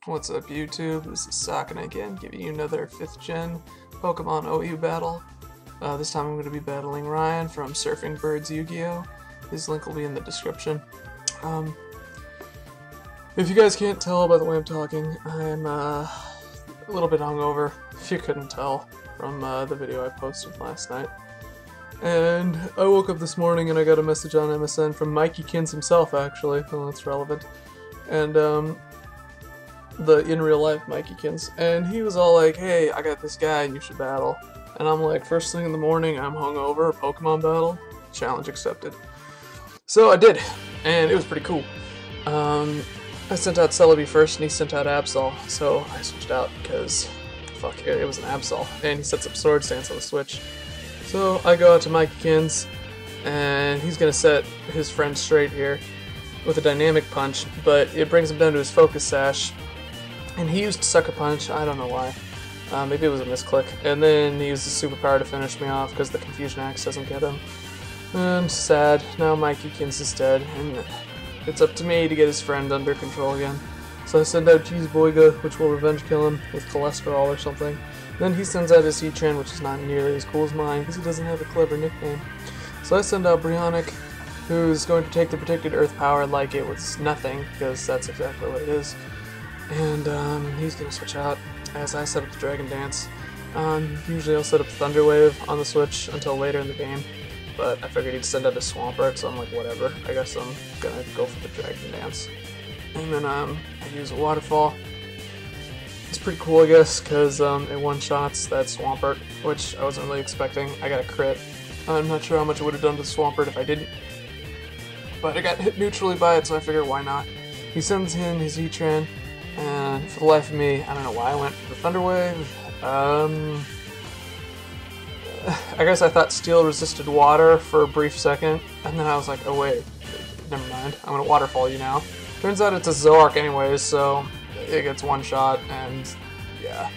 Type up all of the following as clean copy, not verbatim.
What's up, YouTube? This is Sakin again, giving you another 5th gen Pokemon OU battle. This time I'm going to be battling Ryan from Surfing Birds Yu-Gi-Oh! His link will be in the description. If you guys can't tell by the way I'm talking, I'm a little bit hungover, if you couldn't tell from the video I posted last night. And I woke up this morning and I got a message on MSN from Mikey-kins himself, actually. Well, that's relevant. And, the in real life Mikey-kins, and he was all like, hey, I got this guy and you should battle. And I'm like, first thing in the morning, I'm hungover, Pokemon battle, challenge accepted. So I did, and it was pretty cool. I sent out Celebi first and he sent out Absol, so I switched out because, fuck, it was an Absol, and he sets up Sword Stance on the switch. So I go out to Mikey-kins, and he's gonna set his friend straight here with a Dynamic Punch, but it brings him down to his Focus Sash. And he used Sucker Punch, I don't know why. Maybe it was a misclick. And then he used his superpower to finish me off because the Confusion Axe doesn't get him. And sad, now Mikey-kins is dead, and it's up to me to get his friend under control again. So I send out Cheeseboyga, which will revenge kill him with cholesterol or something. Then he sends out his Heatran, which is not nearly as cool as mine because he doesn't have a clever nickname. So I send out Brionac, who's going to take the Protected Earth Power like it was nothing, because that's exactly what it is. And he's going to switch out as I set up the Dragon Dance. Usually I'll set up Thunder Wave on the Switch until later in the game, but I figured he'd send out a Swampert, so I'm like, whatever. I guess I'm going to go for the Dragon Dance. And then I use a Waterfall. It's pretty cool, I guess, because it one-shots that Swampert, which I wasn't really expecting. I got a crit. I'm not sure how much it would have done to Swampert if I didn't, but I got hit neutrally by it, so I figured why not. He sends in his Heatran. And for the life of me, I don't know why I went for the Thunder Wave. I guess I thought Steel resisted water for a brief second, and then I was like, oh wait, never mind, I'm gonna Waterfall you now. Turns out it's a Zoroark anyways, so it gets one shot, and yeah.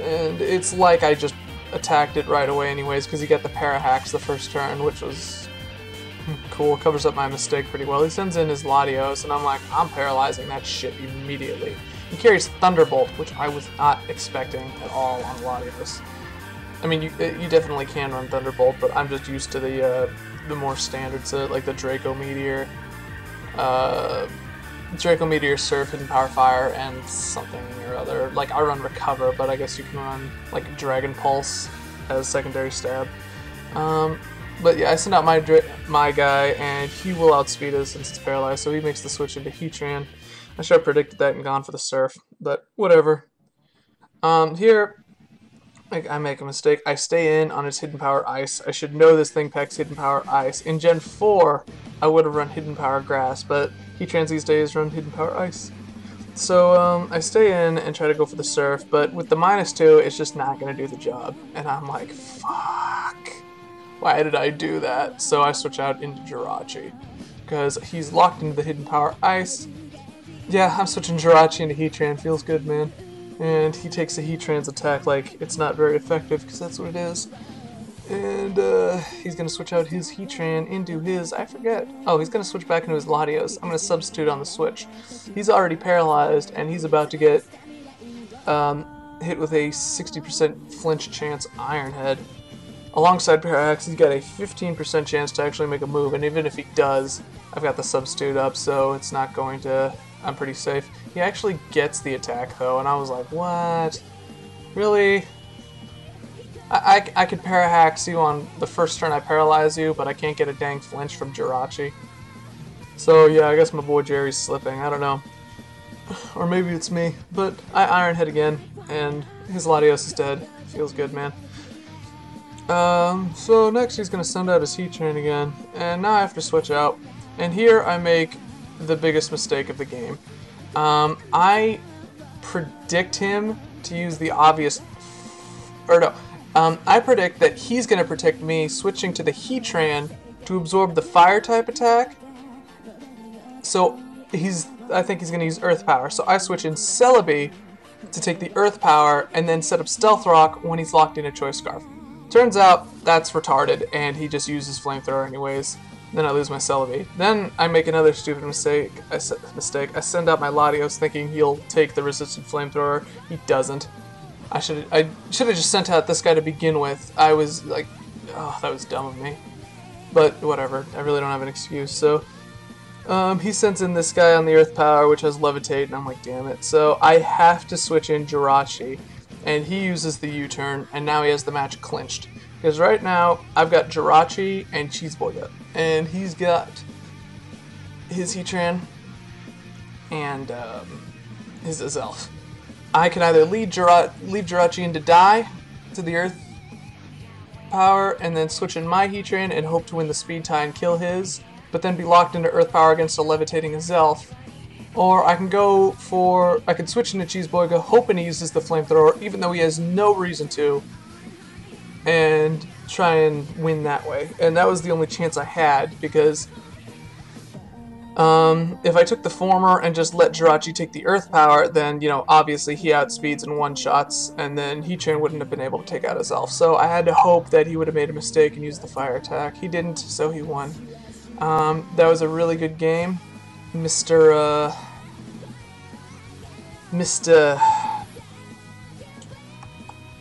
And it's like I just attacked it right away anyways, because he got the Parahacks the first turn, which was cool, covers up my mistake pretty well. He sends in his Latios, and I'm like, I'm paralyzing that shit immediately. He carries Thunderbolt, which I was not expecting at all on Latios. I mean, you definitely can run Thunderbolt, but I'm just used to the more standard set, like the Draco Meteor, Surf, Hidden Power Fire, and something or other. Like, I run Recover, but I guess you can run, like, Dragon Pulse as secondary stab. But yeah, I send out my guy, and he will outspeed us since it's paralyzed, so he makes the switch into Heatran. I should have predicted that and gone for the Surf, but whatever. Here, I make a mistake. I stay in on his Hidden Power Ice. I should know this thing packs Hidden Power Ice. In Gen 4, I would have run Hidden Power Grass, but Heatrans these days run Hidden Power Ice. So I stay in and try to go for the Surf, but with the -2, it's just not going to do the job. And I'm like, fuck. Why did I do that? So I switch out into Jirachi, because he's locked into the Hidden Power Ice. Yeah, I'm switching Jirachi into Heatran. Feels good, man. And he takes a Heatran's attack like it's not very effective, because that's what it is. And he's going to switch out his Heatran into his, I forget. Oh, he's going to switch back into his Latios. I'm going to substitute on the switch. He's already paralyzed, and he's about to get hit with a 60% flinch chance Iron Head. Alongside Parallax, he's got a 15% chance to actually make a move, and even if he does, I've got the substitute up, so it's not going to... I'm pretty safe. He actually gets the attack, though, and I was like, what? Really? I could Parahax you on the first turn I paralyze you, but I can't get a dang flinch from Jirachi. So yeah, I guess my boy Jerry's slipping, I don't know. Or maybe it's me, but I Iron Head again, and his Latios is dead. Feels good, man. So next he's going to send out his Heatran again, and now I have to switch out. And here I make the biggest mistake of the game. I predict him to use the obvious... Or no, I predict that he's going to protect me switching to the Heatran to absorb the Fire-type attack. So I think he's going to use Earth Power. So I switch in Celebi to take the Earth Power and then set up Stealth Rock when he's locked in a Choice Scarf. Turns out that's retarded, and he just uses Flamethrower anyways. Then I lose my Celebi. Then I make another stupid mistake. I send out my Latios thinking he'll take the resistant flamethrower. He doesn't. I should have just sent out this guy to begin with. I was like, oh, that was dumb of me. But whatever. I really don't have an excuse. So he sends in this guy on the Earth Power, which has Levitate, and I'm like, damn it. So I have to switch in Jirachi, and he uses the U-turn, and now he has the match clinched. Because right now, I've got Jirachi and Cheeseboy, and he's got his Heatran and his Azelf. I can either leave Jirachi in to die to the Earth Power, and then switch in my Heatran and hope to win the speed tie and kill his, but then be locked into Earth Power against a levitating Azelf. Or I can switch into Cheeseboy, hoping he uses the flamethrower, even though he has no reason to, and try and win that way. And that was the only chance I had, because if I took the former and just let Jirachi take the Earth Power, then, you know, obviously he outspeeds and one-shots, and then Heatran wouldn't have been able to take out his elf. So I had to hope that he would have made a mistake and used the fire attack. He didn't, so he won. That was a really good game. Mr.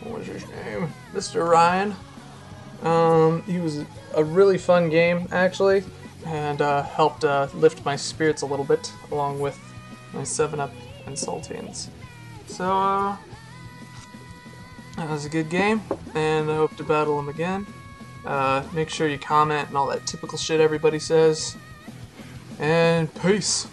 What was his name? Mr. Ryan. He was a really fun game, actually, and helped lift my spirits a little bit, along with my 7-Up and Saltines. So, that was a good game, and I hope to battle him again. Make sure you comment and all that typical shit everybody says. And peace!